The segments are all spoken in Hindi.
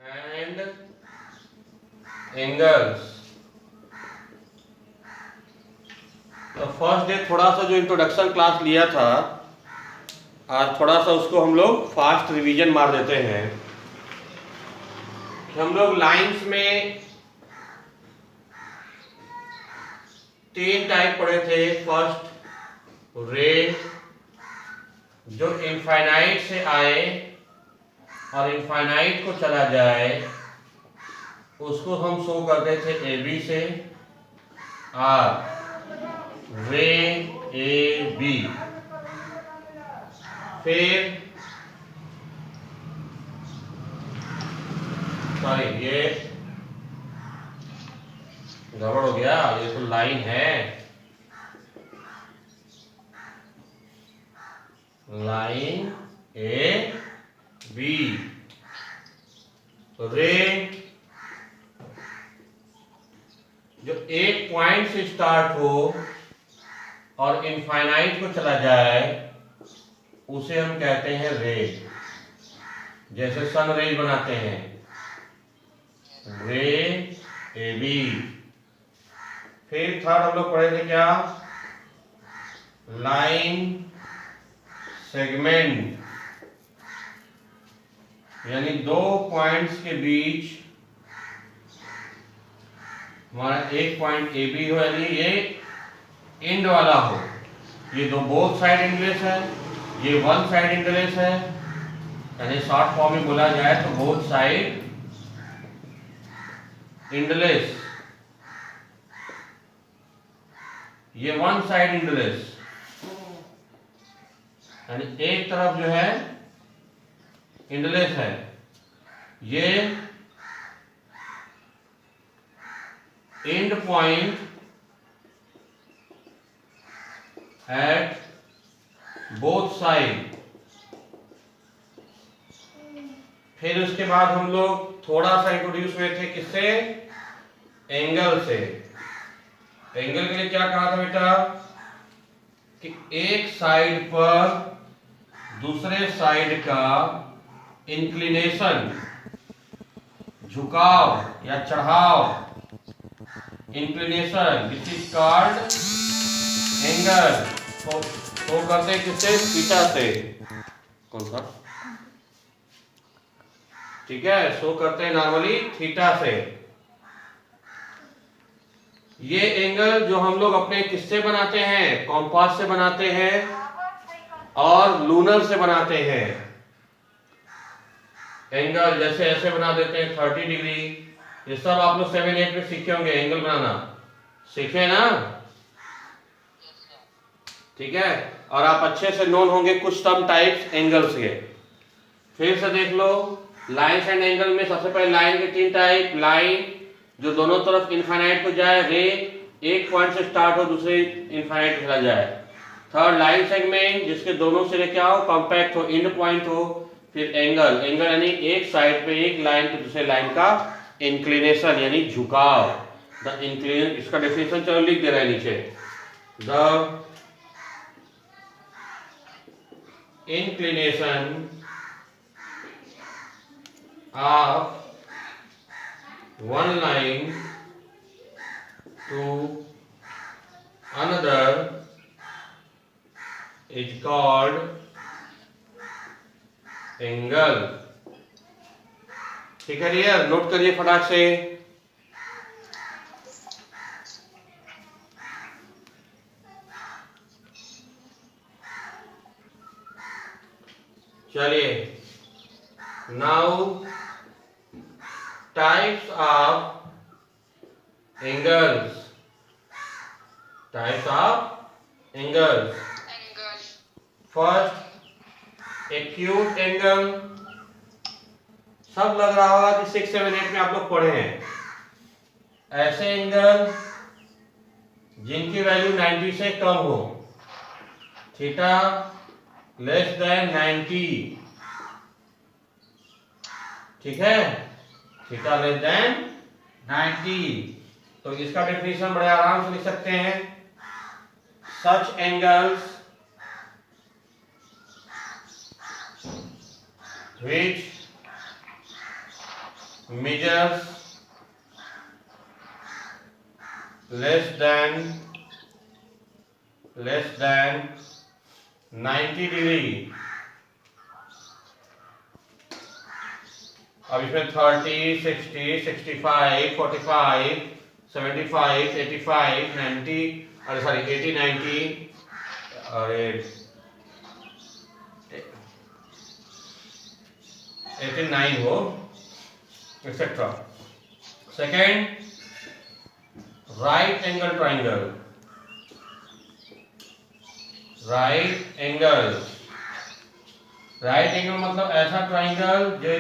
And angles. तो फर्स्ट डे थोड़ा सा जो इंट्रोडक्शन क्लास लिया था, आज थोड़ा सा उसको हम लोग फास्ट रिवीजन मार देते हैं। हम लोग लाइंस में 3 टाइप पढ़े थे। फर्स्ट रे, जो इनफाइनाइट से आए और इनफाइनाइट को चला जाए, उसको हम शो करते थे ए बी से। आर रे ए बी। फिर सॉरी, ये गड़बड़ हो गया, ये तो लाइन है, लाइन ए बी। रे जो एक पॉइंट से स्टार्ट हो और इनफाइनाइट को चला जाए, उसे हम कहते हैं रे। जैसे सन रेज बनाते हैं, रे ए बी। फिर थर्ड हम लोग पढ़े थे क्या, लाइन सेगमेंट, यानी 2 पॉइंट्स के बीच हमारा एक पॉइंट ए बी हो, यानी ये एंड वाला हो। ये दो बोथ साइड एंगलेस है, ये वन साइड एंगलेस है, यानी शॉर्ट फॉर्म में बोला जाए तो बोथ साइड एंगलेस। ये वन साइड एंगलेस, यानी एक तरफ जो है एंगलेस है। ये and point at both side. फिर उसके बाद हम लोग थोड़ा सा इंट्रोड्यूस हुए थे किससे, एंगल से। एंगल के लिए क्या कहा था बेटा, कि एक साइड पर दूसरे साइड का इंक्लिनेशन, झुकाव या चढ़ाव, inclination, which is called angle. तो करते किससे, थीटा से। कौन सा, ठीक है, शो करते हैं नॉर्मली थीटा से। ये एंगल जो हम लोग अपने किससे बनाते हैं, कॉम्पास से बनाते हैं और लूनर से बनाते हैं। एंगल जैसे ऐसे बना देते हैं 30 डिग्री। ये सब आप लोग 7-8 में सीखे होंगे, एंगल बनाना सीखे ना, ठीक है। और आप अच्छे से नोन होंगे कुछ सम टाइप्स एंगल्स के। फिर से देख लो, लाइन्स एंड एंगल में सबसे पहले लाइन के 3 टाइप। लाइन जो दोनों तरफ इनफाइनाइट को जाए, रे एक पॉइंट से स्टार्ट हो दूसरे इनफाइनाइट चला जाए। थर्ड लाइन सेगमेंट, जिसके दोनों सिरे क्या हो, कॉम्पैक्ट हो, एंड पॉइंट हो। फिर एंगल, एंगल यानी एक साइड पे एक लाइन पे दूसरे लाइन का इंक्लिनेशन यानी झुकाव। द इंक्लिनेशन, इसका डेफिनेशन चलो लिख दे रहा है नीचे। The inclination of one line to another is called angle। ठीक है यार, नोट करिए फटाक से। चलिए, now types of angles, types of angles। first acute angle, सब लग रहा होगा कि 6-7-8 में आप लोग पढ़े हैं। ऐसे एंगल जिनकी वैल्यू 90 से कम हो, थीटा लेस देन 90, ठीक है, थीटा लेस देन 90। तो इसका डेफिनेशन बड़े आराम से लिख सकते हैं, such angles which measures less than 90 degree. अब इसमें 30, 60, 65, 45, 75, 85, 90 अरे सॉरी 80, 90 और 89 हो etcetera. Second, right angle triangle. Right angle मतलब ऐसा ट्राइंगल जो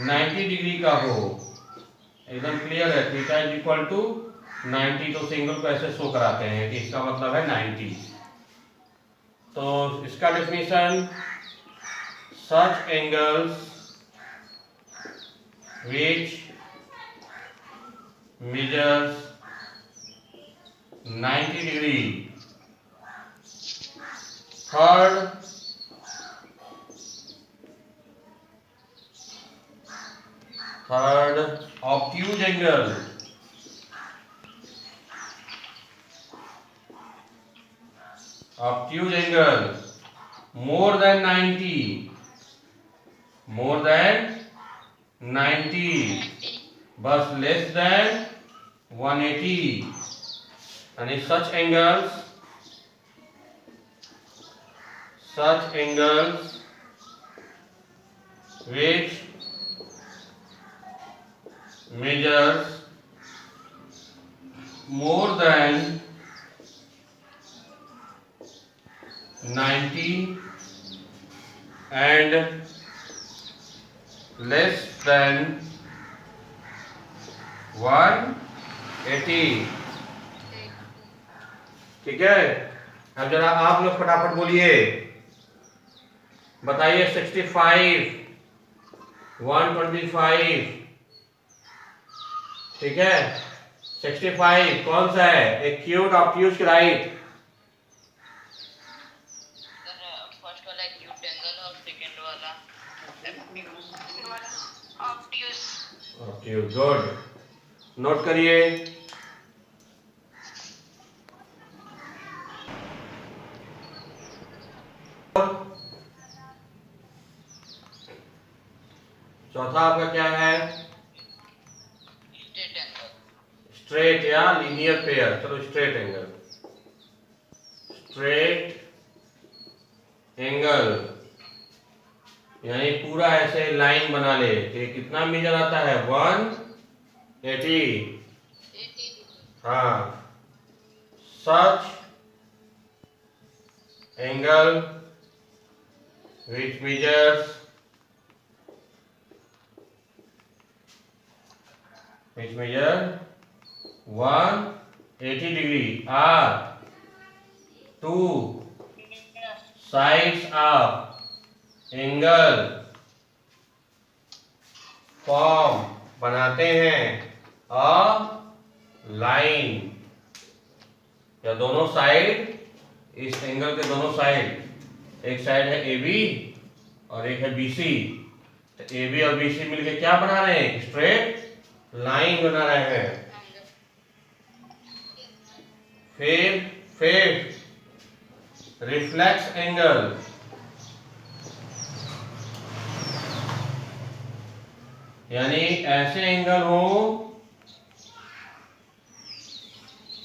90 डिग्री का हो। एकदम क्लियर है, थीटा इज इक्वल टू 90, तो सिंगल को ऐसे शो कराते हैं कि इसका मतलब है 90। तो इसका definition, such angles which measures 90 degree. Third, obtuse angle. Obtuse angle more than 90, but less than 180. And such angles which measures more than 90 and less than 180। ठीक है, अब जरा आप लोग फटाफट बोलिए, बताइए 65, 125, ठीक है। 65 कौन सा है, एक्यूट, ऑब्ट्यूज, राइट? फर्स्ट वाला एक्यूट एंगल और सेकंड वाला ऑब्ट्यूज। ऑब्ट्यूज, गुड, नोट करिए। चौथा आपका क्या है? Straight angle. स्ट्रेट या लीनियर पेयर। चलो स्ट्रेट एंगल। स्ट्रेट एंगल यानी पूरा ऐसे लाइन बना ले कि कितना मीटर आता है, 180। हाँ, सच angle which measures 180 degree are two sides of angle form बनाते हैं a line, या दोनों साइड, इस एंगल के दोनों साइड, एक साइड है AB और एक है BC, तो AB और BC मिलके क्या बना रहे हैं, स्ट्रेट लाइन बना रहे हैं। फिर रिफ्लेक्स एंगल, यानी ऐसे एंगल हो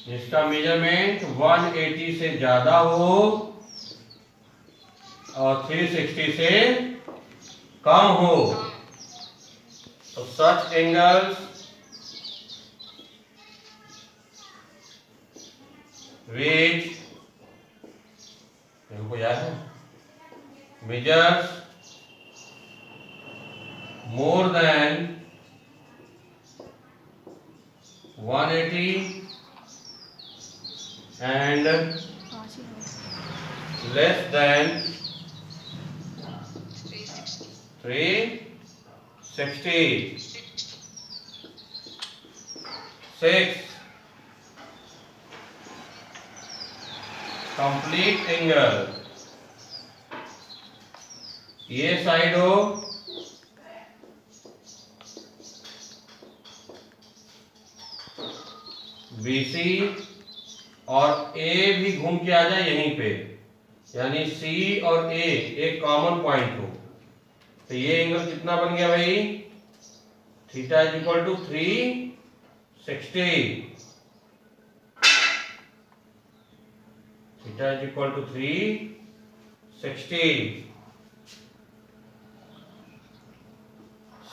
जिसका मेजरमेंट 180 से ज्यादा हो और 360 से कम हो। तो सच एंगल्स which इनको याद है, measures more than 180 and less than 360। 6, complete angle, ये साइड हो BC और A भी घूम के आ जाए यहीं पे, यानी C और A एक कॉमन पॉइंट हो, तो ये एंगल कितना बन गया भाई? Theta is equal to 360। Theta is equal to 360।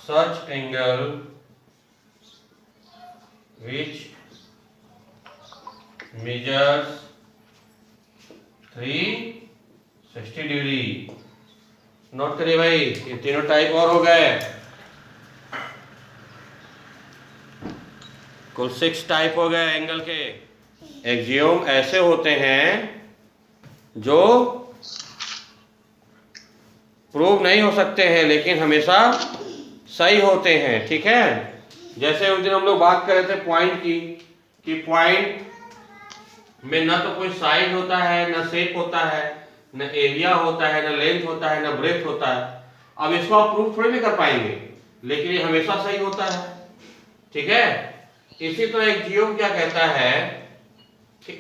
Such angle which measures 360 degree. Note करिए भाई, ये तीनों टाइप और हो गए, कुल 6 टाइप हो गए एंगल के। एक्सियोम ऐसे होते हैं जो प्रूव नहीं हो सकते हैं लेकिन हमेशा सही होते हैं, ठीक है। जैसे उस दिन हम लोग बात कर रहे थे पॉइंट की, कि पॉइंट में न तो कोई साइज होता है, न शेप होता है, न एरिया होता है, न लेंथ होता है, न ब्रेथ होता है। अब इसको आप प्रूफ थोड़ी नहीं कर पाएंगे, लेकिन ये हमेशा सही होता है, ठीक है। इसी तरह एक एक्सियोम क्या कहता है कि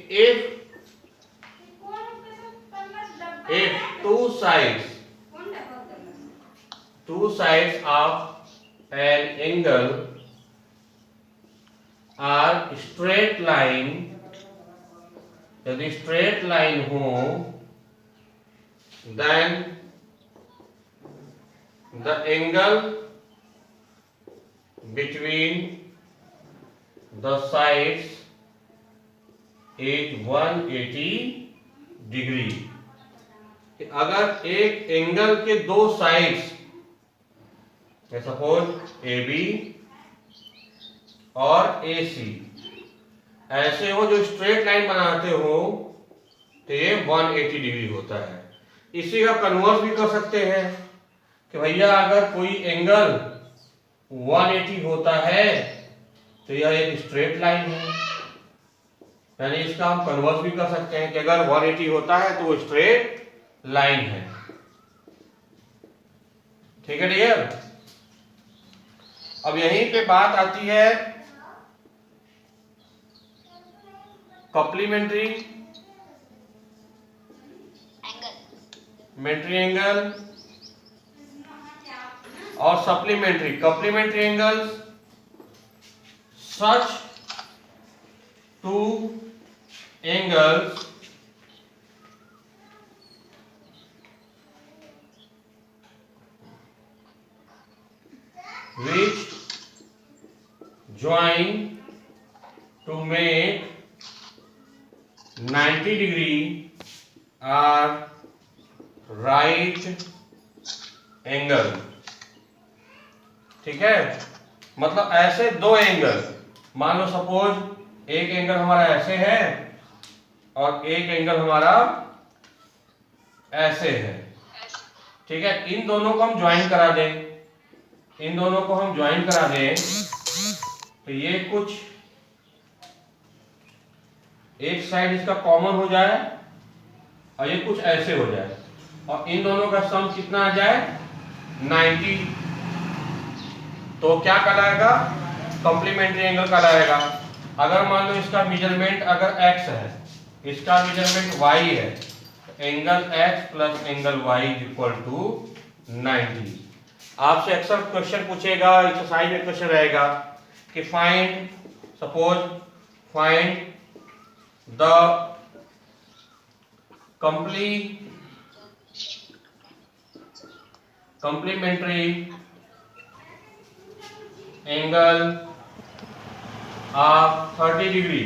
if two sides of an angle are straight line, यदि स्ट्रेट लाइन हो, then the angle between the sides is 180 degree. अगर एक एंगल के दो साइड्स, सपोज AB और AC ऐसे हो जो स्ट्रेट लाइन बनाते हो, तो ये 180 डिग्री होता है। इसी का कन्वर्स भी कर सकते हैं कि भैया अगर कोई एंगल 180 होता है तो यह एक स्ट्रेट लाइन है, यानी इसका हम कन्वर्स भी कर सकते हैं कि अगर 180 होता है तो वो स्ट्रेट लाइन है, ठीक है डियर। अब यहीं पे बात आती है कॉम्प्लीमेंट्री एंगल और supplementary. Complementary angles, such two angles which join to make 90 degree are right angle, ठीक है। मतलब ऐसे दो एंगल, मान लो सपोज एक एंगल हमारा ऐसे है और एक एंगल हमारा ऐसे है, ठीक है। इन दोनों को हम ज्वाइन करा दें, इन दोनों को हम ज्वाइन करा दें तो ये कुछ एक साइड इसका कॉमन हो जाए और ये कुछ ऐसे हो जाए, और इन दोनों का सम कितना आ जाए 90, तो क्या कहलाएगा? कॉम्प्लीमेंट्री एंगल कहलाएगा। अगर मान लो इसका मेजरमेंट अगर x है, इसका मेजरमेंट y है, तो angle x plus angle y is equal to 90। आपसे अक्सर क्वेश्चन पूछेगा, एक्सरसाइज में क्वेश्चन रहेगा कि find, suppose find the complementary angle of 30 degree.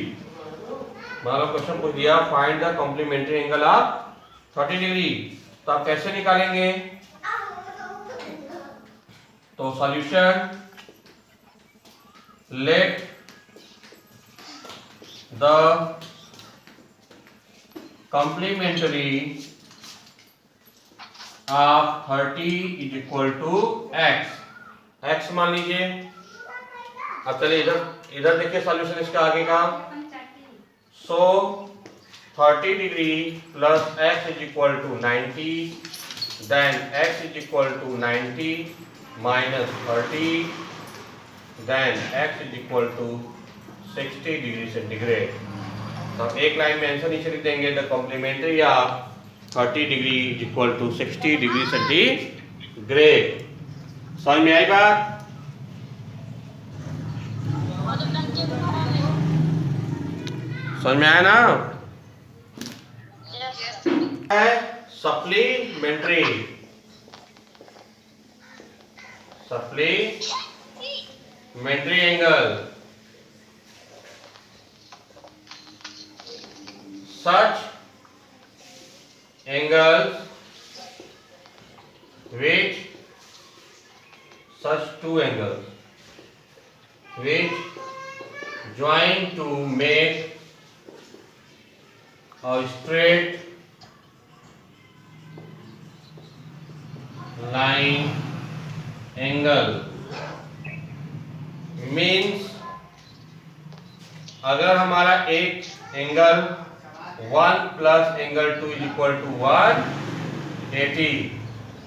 मान लो क्वेश्चन पूछ दिया find the complementary angle of 30 degree, तो आप कैसे निकालेंगे? तो solution, let the complementary of 30 is equal to x मान लीजिए। अब चलिए इधर देखिए सॉल्यूशन इसका आगे का। So 30 degree plus x is equal to 90, then x is equal to 90 minus 30, then x is equal to 60 degree centigrade. तो हम एक लाइन में आंसर नीचे लिख देंगे, the complementary of 30 degree is equal to 60 degree centigrade. समझ में आई बात? समझ में आया ना? है supplementary angle, such angles which such two angles which join to make a straight line angle means अगर हमारा एक angle 1 plus angle 2 is equal to 180।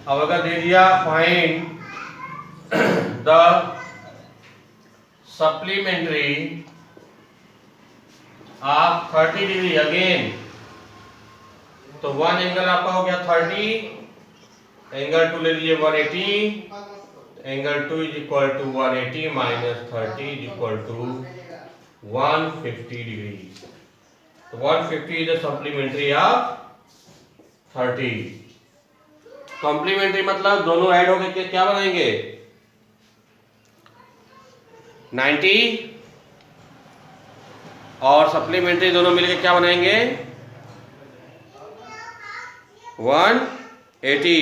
अब अगर दे दिया find the supplementary of 30 degree again, तो वन एंगल आपका हो गया 30, एंगल 2 ले लीजिए 180, angle 2 is equal to 180 minus 30 is equal to 150 degree. तो 150 is the supplementary of 30। Complementary मतलब दोनों ऐड हो गए क्या बनाएंगे 90, और सप्लीमेंट्री दोनों मिलकर क्या बनाएंगे 180।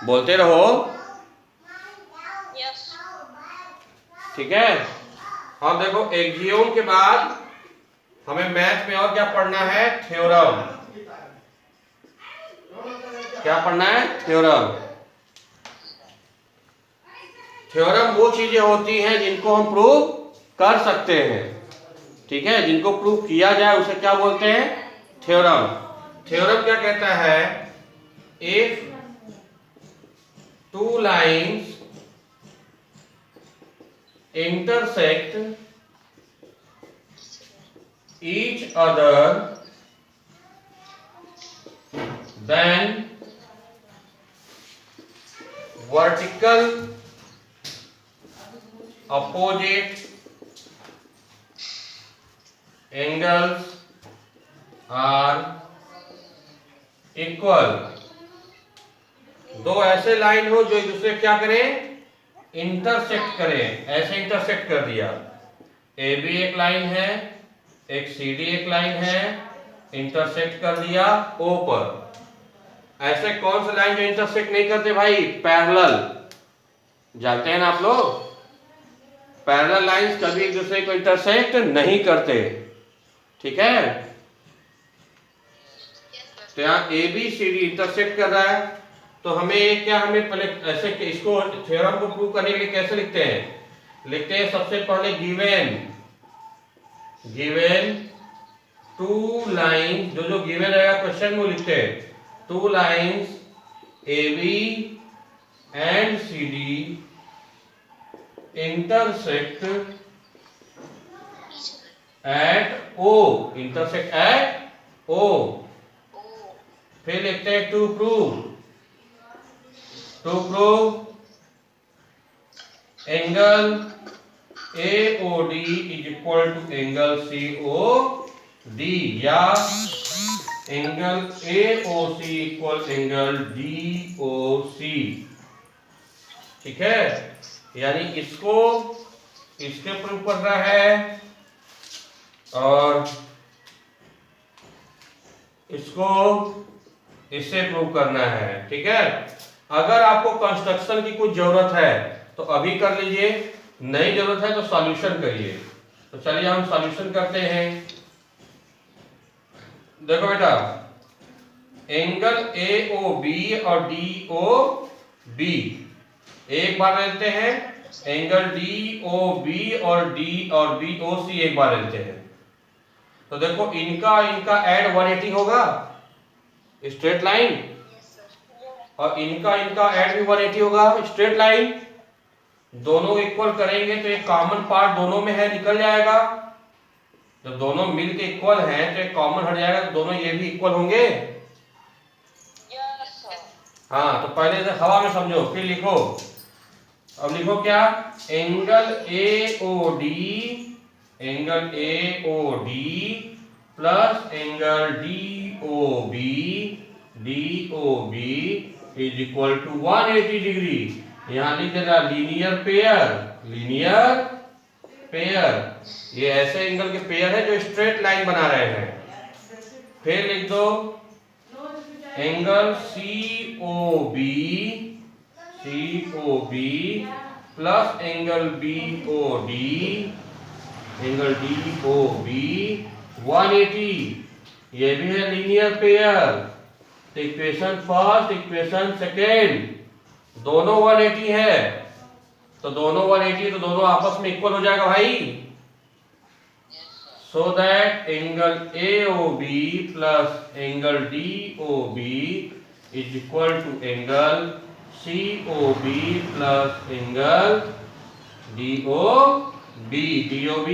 बोलते रहो, ठीक है। अब देखो एक्सियोम के बाद हमें मैथ में और क्या पढ़ना है, थ्योरम। क्या पढ़ना है, थ्योरम। थ्योरम वो चीजें होती हैं जिनको हम प्रूव कर सकते हैं, ठीक है। जिनको प्रूव किया जाए उसे क्या बोलते हैं, थ्योरम। थ्योरम क्या कहता है, if two lines intersect each other, then vertical opposite angles are equal। दो ऐसे लाइन हो जो एक दूसरे क्या करें, इंटरसेक्ट करें। ऐसे इंटरसेक्ट कर दिया, ए बी एक लाइन है, एक सी डी एक लाइन है, इंटरसेक्ट कर दिया ओ पर। ऐसे कौन सा लाइन जो इंटरसेक्ट नहीं करते भाई, पैरेलल। जानते हैं ना आप लोग, पैरेलल लाइंस कभी एक दूसरे को इंटरसेक्ट नहीं करते, ठीक है। तो यहाँ A B C D intersect कर रहा है, तो हमें क्या, हमें पहले ऐसे इसको थ्योरम को प्रूव करने के लिए कैसे लिखते हैं, लिखते हैं सबसे पहले गिवन टू लाइंस, जो गिवन रहेगा क्वेश्चन में लिखते हैं, two lines A B and C D intersect at O, intersect at O. फिर लिखते हैं to prove angle AOD is equal to angle COD, या angle AOC equal angle DOC, ठीक है। यानी इसको इसके प्रूव कर रहा है और इसको इससे प्रूव करना है, ठीक है। अगर आपको कंस्ट्रक्शन की कुछ जरूरत है तो अभी कर लीजिए, नहीं जरूरत है तो सॉल्यूशन करिए। तो चलिए हम सॉल्यूशन करते हैं। देखो बेटा, एंगल AOB और DOB एक बार लेते हैं, एंगल DOB और BOC एक बार लेते हैं। तो देखो इनका ऐड 180 होगा स्ट्रेट लाइन, और इनका ऐड भी 180 होगा स्ट्रेट लाइन। दोनों इक्वल करेंगे तो एक कॉमन पार्ट दोनों में है, निकल जाएगा। जब दोनों मिल के इक्वल हैं तो एक कॉमन हट जाएगा, तो दोनों ये भी इक्वल होंगे। Yes, sir. हाँ, तो पहले इसे हवा में समझो, फिर लिखो। अब लिखो क्या, angle AOD plus angle DOB is equal to 180 degree. यहाँ लिख देना लीनियर पेयर। ये ऐसे एंगल के पेयर है जो स्ट्रेट लाइन बना रहे हैं। फिर लिख दो angle COB plus angle BOD 180, ये भी है लीनियर पेयर। तो इक्वेशन फर्स्ट, इक्वेशन सेकेंड दोनों 180 है, तो दोनों 180 तो दोनों आपस में इक्वल हो जाएगा भाई। So that angle AOB plus angle DOB is equal to angle COB plus angle DOB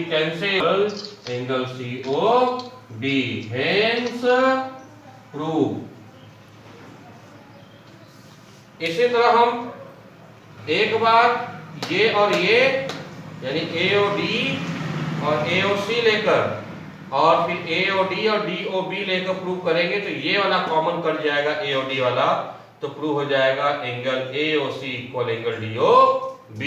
cancel, angle COB, hence prove. इसी तरह हम एक बार ये और ये यानी AOD और AOC लेकर और फिर AOD और DOB लेकर प्रूव करेंगे, तो ये वाला कॉमन कट जाएगा AOD वाला, तो प्रूव हो जाएगा angle AOC equal angle DOB।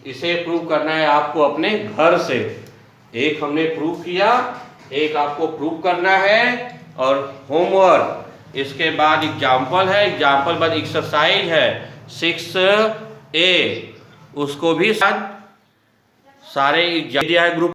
इसे प्रूव करना है आपको अपने घर से। एक हमने प्रूव किया, एक आपको प्रूव करना है और होमवर्क। इसके बाद एग्जाम्पल है, एग्जाम्पल बाद एक्सरसाइज है 6A, उसको भी सारे दिया है ग्रुप